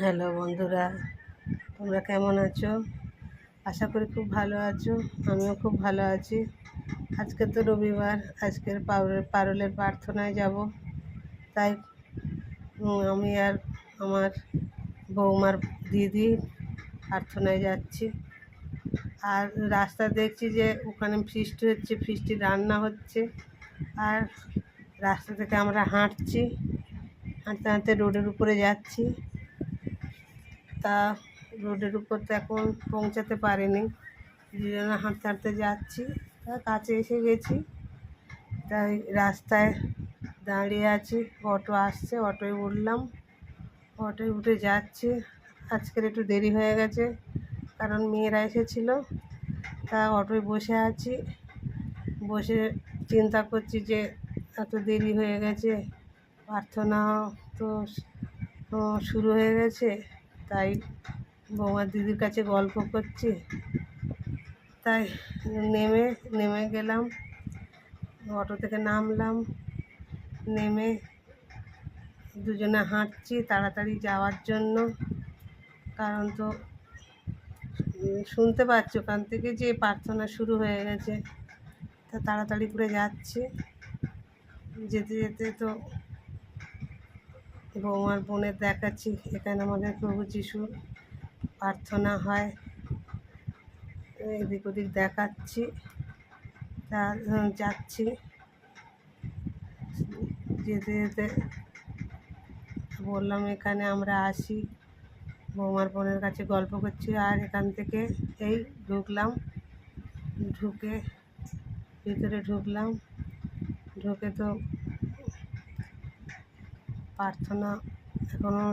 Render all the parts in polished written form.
Hello বন্ধুরা, তোমরা কেমন আছো? আশা করি খুব ভালো আছো। আমিও খুব ভালো আছি। আজকে তো রবিবার, আজকের পারুলের প্রার্থনায় যাব। তাই আমি আর আমার বৌমার দিদি প্রার্থনায় যাচ্ছি। আর রাস্তা দেখছি যে ওখানে ফিস্ট হচ্ছে, ফিস্টি রান্না হচ্ছে। আর রাস্তা থেকে আমরা হাঁটছি, হাঁটতে হাঁটতে রোডের উপরে যাচ্ছি। তা রোডের উপর তো এখন পৌঁছাতে পারিনি, দুজনে হাঁটতে হাঁটতে যাচ্ছি। তা কাছে এসে গেছি, তাই রাস্তায় দাঁড়িয়ে আছি। অটো আসছে, অটোয় উঠলাম, অটোয় উঠে যাচ্ছি। আজকের একটু দেরি হয়ে গেছে, কারণ মেয়েরা এসেছিলো। তা অটোয় বসে আছি, বসে চিন্তা করছি যে এত দেরি হয়ে গেছে, প্রার্থনা তো শুরু হয়ে গেছে। তাই বৌমার দিদির কাছে গল্প করছি। তাই নেমে গেলাম, অটো থেকে নামলাম, নেমে দুজনে হাঁটছি তাড়াতাড়ি যাওয়ার জন্য। কারণ তো শুনতে পাচ্ছি ওখান থেকে যে প্রার্থনা শুরু হয়ে গেছে। তা তাড়াতাড়ি করে যাচ্ছি। যেতে যেতে তো বৌমার বোনের দেখাচ্ছি, এখানে আমাদের প্রভু যিশুর প্রার্থনা হয়। এদিক ওদিক দেখাচ্ছি, তা যাচ্ছি। যেতে যেতে বললাম এখানে আমরা আসি, বৌমার বোনের কাছে গল্প করছি। আর এখান থেকে এই ঢুকলাম, ঢুকে ভিতরে ঢুকলাম। ঢুকে তো প্রার্থনা এখনও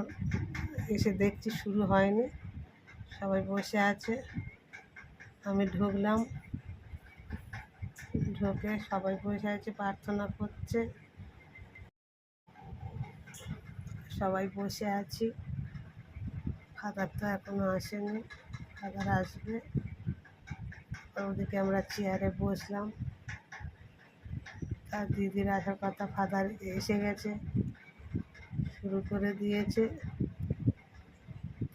এসে দেখছি শুরু হয়নি, সবাই বসে আছে। আমি ঢুকলাম, ঢুকে সবাই বসে আছে, প্রার্থনা করছে, সবাই বসে আছি। ফাদার তো এখনও আসেনি, ফাদার আসবে। ওদিকে আমরা চেয়ারে বসলাম। তার দিদির আসার কথা, ফাদার এসে গেছে, শুরু করে দিয়েছে।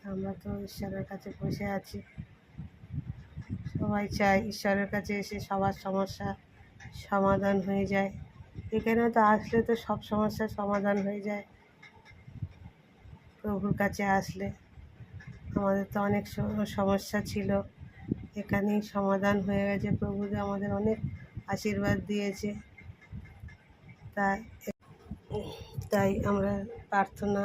আমরা তো ঈশ্বরের কাছে বসে আছি। সবাই চায় ঈশ্বরের কাছে এসে সবার সমস্যা সমাধান হয়ে যায়। এখানে তো আসলে তো সব সমস্যার সমাধান হয়ে যায় প্রভুর কাছে আসলে। আমাদের তো অনেক সমস্যা ছিল, এখানেই সমাধান হয়ে গেছে। প্রভু যে আমাদের অনেক আশীর্বাদ দিয়েছে। তাই আমরা প্রার্থনা